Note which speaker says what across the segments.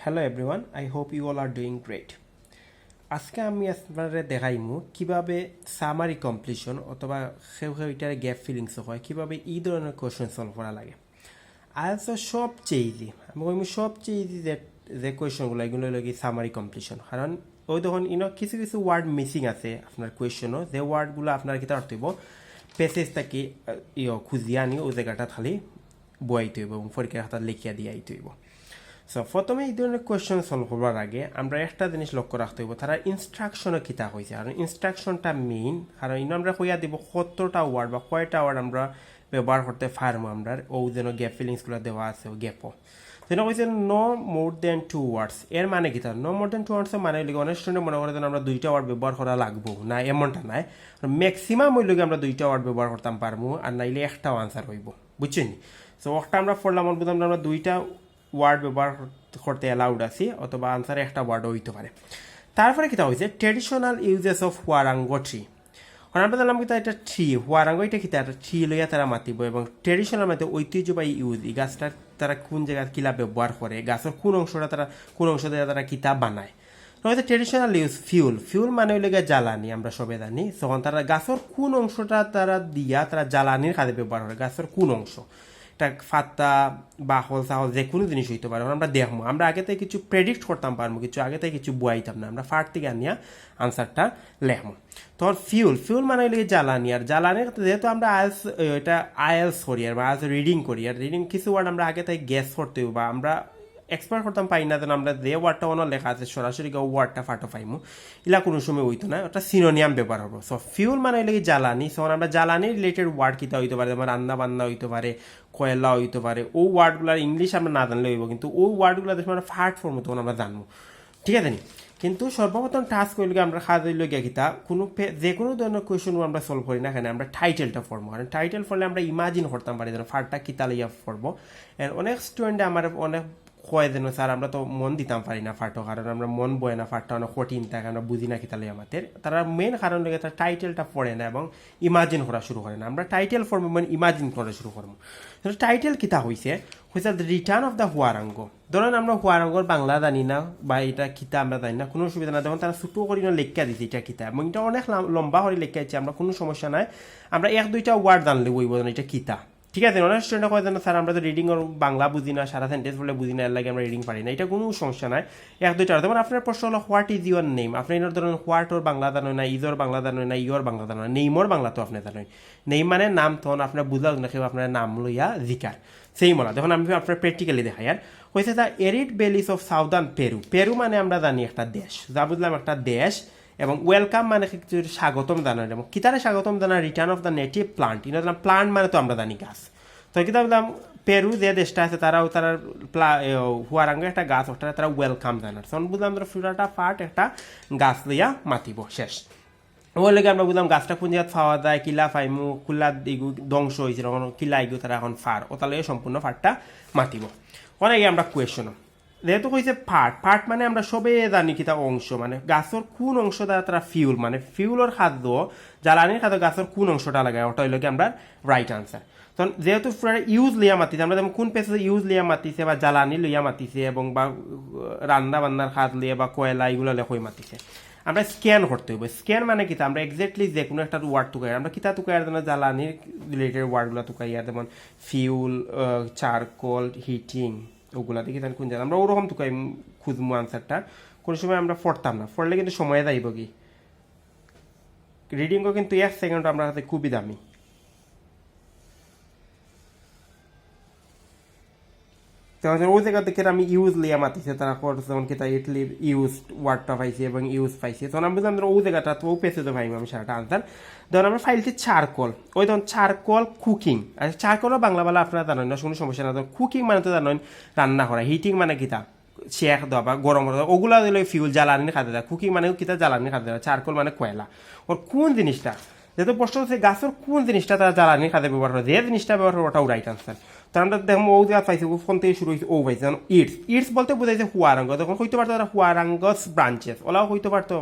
Speaker 1: Hello everyone, I hope you all are doing great. আজকে আমি আপনাদের দেখাইমু কিভাবে সামারি কমপ্লিশন অথবা সেটার গ্যাপ ফিলিংস হয়, কিভাবে এই ধরনের কোয়েশন সলভ করা লাগে। আইএলসও সবচেয়ে ইজি, আমি কইমু সবচেয়ে ইজি যে কোয়েশনগুলো এগুলো লাগে সামারি কমপ্লিশন। কারণ ওই তখন কিছু কিছু ওয়ার্ড মিসিং আছে আপনার কোয়েশনও, যে ওয়ার্ডগুলো আপনার কিতা করতে হইব পেসেজ থাকি খুঁজিয়ে আনি ওই জায়গাটা খালি বয়াইতে হইব এবং পরীক্ষার খাতা লিখিয়া দিয়ে আইতে হইব। সো প্রথমে এই ধরনের কোয়েশ্চন সলভ করবার আগে আমরা একটা জিনিস লক্ষ্য রাখতে হইব, তারা ইনস্ট্রাকশনও কিতা হয়েছে। আর ইনস্ট্রাকশনটা মেইন, কারণ আমরা কইয়া দিব কতটা ওয়ার্ড বা কয়টা ওয়ার্ড আমরা ব্যবহার করতে পারবো। আমরা ও যেন গ্যাপ ফিলিংসগুলো দেওয়া আছে ও গ্যাপও যেন কইছে নো মোর দেন 2 ওয়ার্ডস। এর মানে কি তার নো মোর দেন 2 ওয়ার্ডস মানে হইলে অনেক স্টুডেন্ট মনে করে যেন আমরা 2টা ওয়ার্ড ব্যবহার করা লাগবো না, এমনটা নাই। ম্যাক্সিমাম হইলে আমরা 2টা ওয়ার্ড ব্যবহার করতাম পারবো, আর নাইলে একটাও আনসার হইব, বুঝছেন। সো একটা আমরা পড়লাম বুঝলাম আমরা 2টা ওয়ার্ড ব্যবহার করতে অ্যালাউড আছি, অথবা আনসারে একটা ওয়ার্ডও হইতে পারে। তারপরে কিতা হয়েছে ট্রেডিশনাল ইউজেস অফ হুয়ারাঙ্গ ট্রি। কারণ আমরা জানলাম কিতা এটা ট্রি, হুয়ারাঙ্গ এটা কিতা একটা ট্রি লইয়া তারা মাতিব, এবং ট্রেডিশনাল মানে ঐতিহ্যবাহী ইউজ, এই গাছটার তারা কোন জায়গায় কিলা ব্যবহার করে, গাছের কোন অংশটা তারা কোন অংশ দিয়ে তারা কিতা বানায়। হয়তো ট্রেডিশনাল ইউজ ফিউল, ফিউল মানে হইলে জ্বালানি, আমরা সবে জানি। তখন তারা গাছের কোন অংশটা তারা দিয়া তারা জ্বালানির কাজে ব্যবহার করে, গাছের কোন অংশ, ফাত্তা বাহল সাহল যে কোনো জিনিস হইতে পারে। আমরা দেখবো, আমরা আগে থেকে কিছু প্রেডিক্ট করতাম পারবো, কিছু আগে থেকে কিছু বুয়াইতাম না, আমরা ফার্ট থেকে আনিয়া আনসারটা লেখবো। তখন ফিউল, ফিউল মানে হইলে জ্বালানি। আর জ্বালানির যেহেতু আমরা আইএলস করি আর আইএলস রিডিং করি, আর রিডিং কিছু ওয়ার্ড আমরা আগে থেকে গ্যাস করতে বা আমরা এক্সপার্ট করতাম পাই না, যেন আমরা যে ওয়ার্ডটা অন্য লেখা আছে সরাসরি ওয়ার্ডটা ফাটো পাইমু, ইলা কোনো সময় হইতো না, ওটা সিনোনিয়াম ব্যবহার হবো। সো ফিউল মানে হইলে জ্বালানি। সো আমরা জ্বালানি রিলেটেড ওয়ার্ড কিতা হইতে পারে, যেমন রান্না বান্না হইতে পারে, কয়লা হইতে পারে। ও ওয়ার্ডগুলোর ইংলিশ আমরা না জানলে হইব, কিন্তু ওই ওয়ার্ডগুলো দেখে আমরা ফার্ট ফর্ম তখন আমরা জানবো, ঠিক আছে নি। কিন্তু সর্বপ্রথম টাস্ক হইলে আমরা কাজ হইলে গিয়া কিতা যে কোনো ধরনের কোয়েশন আমরা সলভ করি না কেন, আমরা টাইটেলটা পড়বো। কারণ টাইটেল পড়লে আমরা ইমাজিন করতাম পারি যেন ফার্টটা কিতা লইয়া পড়বো। অনেক স্টুডেন্টে আমার অনেক কয় যেন স্যার আমরা তো মন দিতাম পারি না ফাটো, কারণ আমরা মন বয় না, ফাটটা অনেক কঠিন থাকে, আমরা বুঝি না কিতালে আমাদের। তারা মেন কারণ লেগে তারা টাইটেলটা পড়ে না এবং ইমাজিন করা শুরু করে না। আমরা টাইটেল ফর্মে মানে ইমাজিন করা শুরু করবো। টাইটেল কিতা হয়েছে রিটার্ন অফ দ্য হুয়ারাঙ্গ। ধরেন আমরা হুয়ারাঙ্গর বাংলা জানি না বা এটা কিতা আমরা জানি না, কোনো অসুবিধা না। যেমন তারা ছোটো করে লেখা দিচ্ছে এটা কিতা, এবং এটা অনেক লম্বা করে লেখা দিচ্ছে, আমরা কোনো সমস্যা নাই। আমরা 1-2টা ওয়ার্ড জানলে বইব না এটা কিতা, ঠিক আছে। অনেক স্টুডেন্ট কয় জানো স্যার আমরা তো রিডিং বাংলা বুঝি না, সারা সেন্টেন্স বলে বুঝি না, এর লাগে আমরা রিডিং পারি না। এটা কোনো সমস্যা নাই, 1-2টা। যেমন আপনার প্রশ্ন হলো হোয়াট ইজ ইউর নেম, আপনি এর ধরুন হোয়াট ওর বাংলা জানেন না, ইজোর বাংলা জানেন না, ইয়োর বাংলা জানেন না, নেইমর বাংলা তো আপনি জানেন। নেইম মানে নাম, তখন আপনার বুঝলাম না কেউ আপনার নাম লইয়া জিকার সেই মলা। যখন আমি আপনার প্র্যাকটিক্যালি দেখাই, আর হয়েছে the arid valleys of southern Peru. Peru মানে আমরা জানি একটা দেশ, যা বুঝলাম একটা দেশ। এবং ওয়েলকাম মানে স্বাগতম জানার, এবং কিতারে স্বাগতম জানার return of the native plant. In plant মানে তো আমরা জানি গাছ। তো কিতা বললাম পেরু যে দেশটা আছে তারাও তারা হুয়ারাঙ্গ একটা গাছ, ওটা তারা ওয়েলকাম জানার। তখন বুঝলাম পুরাটা পার্ট একটা গাছ লইয়া মাতিব, শেষ। ওই লেগে আমরা বুঝলাম গাছটা কোন জায়গায় পাওয়া যায়, কিলা ফাইমু, কুল্লা দিগু ধ্বংস হয়েছিল তখন কিলা ইগু তারা এখন ফার, ওটা লইয়া সম্পূর্ণ ফারটা মাতিব। অনেকে আমরা কোয়েশনও যেহেতু কইছে পার্ট, পার্ট মানে আমরা সবে জানি কিতা অংশ, মানে গাছের কোন অংশ দ্বারা তারা ফিউল, মানে ফিউলের খাদ্য জ্বালানির খাদ্য গাছের কোন অংশটা লাগায়, ওটা হইলে আমরা রাইট আনসার। তখন যেহেতু ইউজ লিয়া মাতিছে, আমরা যেমন কোন পেসে ইউজ লিয়া মাতিছে বা জ্বালানি লইয়া মাতিছে, এবং বা রান্না বান্নার খাদ লিয়ে বা কয়লা এগুলো লেখই মাতিছে, আমরা স্ক্যান করতে হবে। স্ক্যান মানে কিতা আমরা এক্স্যাক্টলি যে কোনো একটা ওয়ার্ড তুকাই, আমরা কিতা তুকাই যেন জ্বালানির রিলেটেড ওয়ার্ডগুলো তুকাই, যেমন ফিউল, চারকোল, হিটিং, ওগুলা দেখি কোন জায়গা আমরা ওরকম তুকাই খুঁজবো আনসারটা। কোনো সময় আমরা পড়তাম না, পড়লে কিন্তু সময় যাইব কি, রিডিংও কিন্তু 1 সেকেন্ড আমরা হাতে খুবই দামি। ওই জায়গা থেকে আমি ইউজ লিয়া মাতিছে তারা যেমন কি তাই ইটলি ইউজ ওয়ার্ডটা পাইছি এবং ইউজ পাইছি, তখন আমি বুঝলাম ওই জায়গাটা তো পেছে তো পাইম আমি সারাটা আনসার। ধরুন আমরা ফাইলটি চারকোল, ওই ধরুন চারকোল কুকিং। আর চারকোলও বাংলা বলা আপনারা জানেন না, কোনো সমস্যা না। কুকিং মানে তো জানেন রান্না করা, হিটিং মানে কিতা শেখ দেওয়া বা গরম করা, ওগুলা দিলে ফিউল জ্বালানির খাদ্য দেয়। কুকিং মানে কিতা জ্বালানির খাদ্য দেয়, চারকোল মানে কয়লা। ওর কোন জিনিসটা, যেহেতু প্রশ্ন হচ্ছে গাছের কোন জিনিসটা তারা জ্বালানির খাদ্যে ব্যবহার করে, যে জিনিসটা ব্যবহার করে ওটাও রাইট আনসার। তখন আমরা দেখো ও জায়গা পাইছে, ফোন থেকে শুরু হয়েছে ও পাইছে ইটস। ইটস বলতে বোঝাইছে হুয়ারাঙ্গ, তখন হইতে পারতো তারা হুয়ারাঙ্গস ব্রাঞ্চেস, ওলাও হইতে পারতো।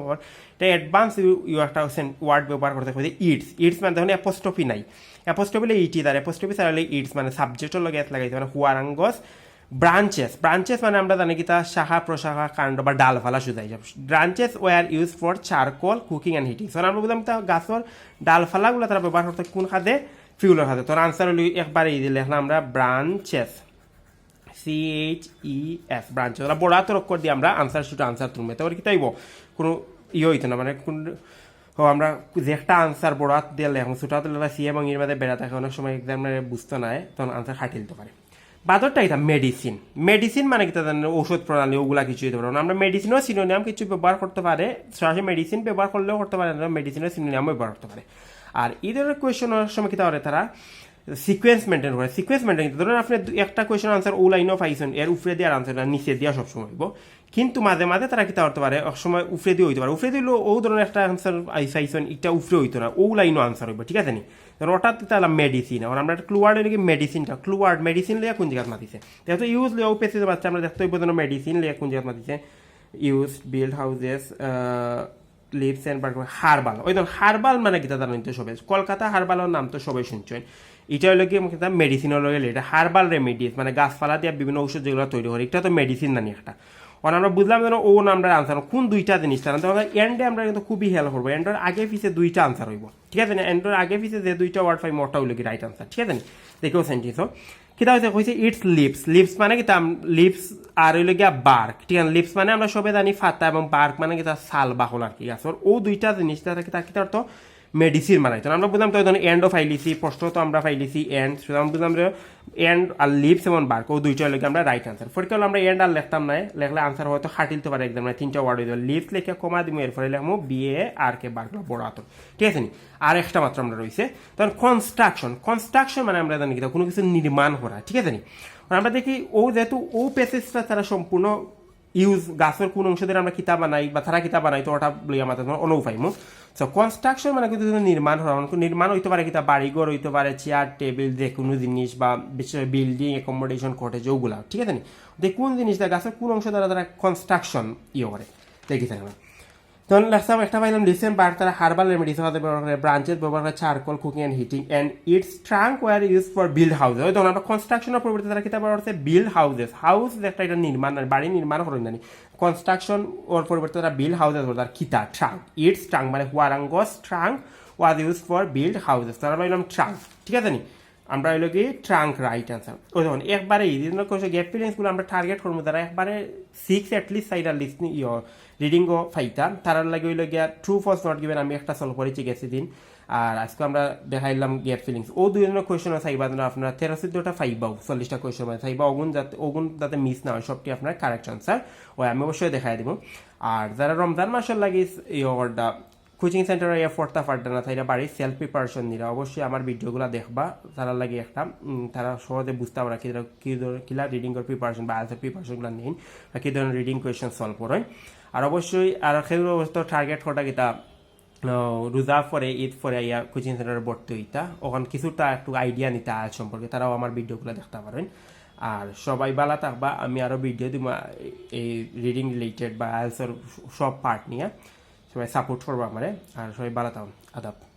Speaker 1: এটা অ্যাডভান্স ইউ একটা ওয়ার্ড ব্যবহার করতে হয়েছে ইটস। ইটস মানে তখন অ্যাপোস্ট্রফি নাই, অ্যাপোস্ট্রফি ইটি তার অ্যাপোস্ট্রফি ছাড়া ইটস মানে সাবজেক্টের লগে লাগাইছে, মানে হুয়ারাঙ্গস ব্রাঞ্চেস মানে আমরা জানি কি তা শাখা প্রশাখা কাণ্ড বা ডালফালা সুদাই যাব branches are use for charcoal cooking and heating so আমরা বুঝলাম তা গাছর ডালফালাগুলো তারা ব্যবহার করতে কোন খাদে ফিউলের খাদে তোর আনসার হলো একবারে এই লিখলাম আমরা ব্রাঞ্চেস CHES ব্রাঞ্চেস ওরা বড় হাতের অক্ষর দিয়ে আমরা আনসার শুধু আনসার তুলবে তারপরে কি তাইব কোনো হইতো না মানে কোন আমরা যে একটা আনসার বড় হাত দিয়ে লেখা ছোট হাতে লেখা সি এবং এর মধ্যে বেড়া থাকে অনেক সময় এক্সামিনারে বুঝতে নাই তখন আনসার খাটিয়ে দিতে পারে বাদরটা এটা মেডিসিন মানে কি তাদের ঔষধ প্রণালী ওগুলা কিছু দিতে পারবো আমরা মেডিসিনও সিনোনিয়াম কিছু ব্যবহার করতে পারে সরাসরি মেডিসিন ব্যবহার করলেও করতে পারে মেডিসিনও সিনোনিয়াম ব্যবহার করতে পারে আর এই ধরনের কোয়েশনের সময় কি তাহলে তারা সিকোয়েন্স মেনটেন করে ধরুন আপনি একটা কোয়েশন আনসার ও লাইনও পাইছেন এর উপরে দিয়ে আনসার নিচে দিয়া সবসময় হইব কিন্তু মাঝে মাঝে তারা কি করতে পারে এক সময় উপরে দিয়ে হইতে পারে উপরে দিলেও ও ধরনের একটা আনসার আইসাইছেন এটা উপরে হইতো না ও লাইনও আনসার হইব ঠিক আছে নি ধরুন ওটা তাহলে মেডিসিন আর আমরা ক্লুয়ার্ড হইলে মেডিসিনটা মেডিসিন লিয়া কোন জায়গায় মাতিছে যেহেতু ইউজ লিয়া পেসে বাচ্চা আমরা দেখতে হইব যেন মেডিসিন লিয়া কোন জায়গায় মাতিছে use build houses leaves and herbal ওই ধরুন হারবাল মানে কি তাদের তো সবাই কলকাতা হারবালের নাম তো সবাই শুনছেন এটা হলো কি মেডিসিনের লগে এটা হারবাল রেমিডিস মানে গাছপালা দিয়ে বিভিন্ন ঔষধ যেগুলো তৈরি করে এটা তো মেডিসিন নানি একটা আমরা বুঝলাম যেন ও নামটা আনসার কোন দুইটা জিনিস তার এন্ডে আমরা কিন্তু খুবই হেল্প করবো এন্ডের আগে পিছিয়ে দুইটা আনসার হইব ঠিক আছে না এন্ডের আগে পিছিয়ে যে দুইটা ওয়ার্ড পাই মোটা হইল কি রাইট আনসার ঠিক আছে না দেখেও সেন্টেন্স কিতা হয়েছে ইটস লিপস মানে কি লিপস আর হইল গিয়া বার্ক ঠিক আছে লিপস মানে আমরা সবাই জানি ফাতা এবং বার্ক মানে কি তার সাল বাহন আর কি গাছর ও দুইটা জিনিস তার অর্থ মেডিসিন বানাইতো আমরা বুঝলাম তো এন্ডও ফাইলিছি প্রশ্ন তো আমরা ফাইলিছি এন্ড আমরা বুঝলাম যে এন্ড আর লিপস এবং বার্ক ও দুইটা লেগে আমরা রাইট আনসার ফর কারণ আমরা এন্ড আর লিখতাম না লেখলে আনসার হয়তো খাটিলতে পারে একদম তিনটা ওয়ার্ড হয়ে যাবে লিপস লেখে কমা দিব এরপরে লিখবো বিএ আর কে বার্ক বড় হাতর ঠিক আছে নি আর একটা মাত্র আমরা রয়েছে তখন কনস্ট্রাকশন মানে আমরা জানি কি কোনো কিছু নির্মাণ করা ঠিক আছে নি আমরা দেখি ও যেহেতু ও পেসেসটা তারা সম্পূর্ণ ইউজ গাছের কোন অংশ দিয়ে আমরা কিতাব বানাই বা তারা কিতাব বানাই তো ওটা লই আমাদের অনুপাইমো সো কনস্ট্রাকশন মানে কিন্তু নির্মাণ হওয়া নির্মাণ হইতে পারে কিতা বাড়িঘর হইতে পারে চেয়ার টেবিল যে কোনো জিনিস বা বিল্ডিং অ্যাকোমোডেশন কটেজ ওগুলা ঠিক আছে নি কোন জিনিসটা গাছের কোন অংশ দ্বারা তারা কনস্ট্রাকশন করে দেখি থাকবে তখন লাস্ট একটা পাইলাম লিসেন বার তারা হার্বাল রেমেডিস ব্যবহার করে ব্রাঞ্চেস ব্যবহার করে charcoal cooking and heating and its trunk are use for build houses ওই তখন আমরা কনস্ট্রাকশনের পরিবর্তে তারা কিতাব ব্যবহার করছে বিল্ড হাউস একটা এটা নির্মাণ বাড়ি নির্মাণ করেন জানি কনস্ট্রাকশন ওর পরিবর্তে তারা বিল্ড হাউসেস বলে তার কিতা ট্রাঙ্ক ইটস ট্রাঙ্ক মানে ওয়ারাঙ্গস trunk was use for build houses তারা পাইলাম ট্রাঙ্ক ঠিক আছে নি আমরা হইল কি ট্রাঙ্ক রাইট আনসার ওই যখন একবারে এই জন্য কোশ্চেন গ্যাপ ফিলিংসগুলো আমরা টার্গেট করবো তারা একবারে 6 অ্যাটলিস্ট সাইডার লিসনিং রিডিংও ফাইতা তার লাগে হইল গিয়া ট্রু ফলস নট গিভেন আমি একটা সলভ করেছি গেছি দিন আর আজকে আমরা দেখাইলাম গ্যাপ ফিলিংস ও দুই জনের কোয়েশন চাইবা আপনার 13-14টা ফাইবাও 40টা কোয়েশন মানে চাইবা ওগুন যাতে মিস না হয় সবটি আপনার কারেক্ট আনসার ওই আমি অবশ্যই দেখাই দিব আর যারা রমজান মাসের লাগে কোচিং সেন্টার পড়তা পারটা না তাইরা বাড়ির সেলফ প্রিপারেশন নিরা অবশ্যই আমার ভিডিওগুলো দেখবা তারা লাগে একটা তারা সহজে বুঝতে পারে কিলা রিডিং এর প্রিপারেশন বা আনসার প্রিপারেশনগুলো নিন বা কি ধরনের রিডিং কোয়েশন সলভ করেন আর অবশ্যই আর সেগুলো অবস্থা টার্গেট করা কিতা রোজা পরে ঈদ পরে ইয়া কোচিং সেন্টারে ভর্তি হইতা ওখান কিছুটা একটু আইডিয়া নিতে আজ সম্পর্কে তারাও আমার ভিডিওগুলো দেখতে পারেন আর সবাই ভালো থাকবা আমি আরও ভিডিও দিব এই রিডিং রিলেটেড বা আনসার সব পার্ট নিয়ে সবাই সাপোর্ট করবো আমারে আর সবাই ভালো থাকুন আদাব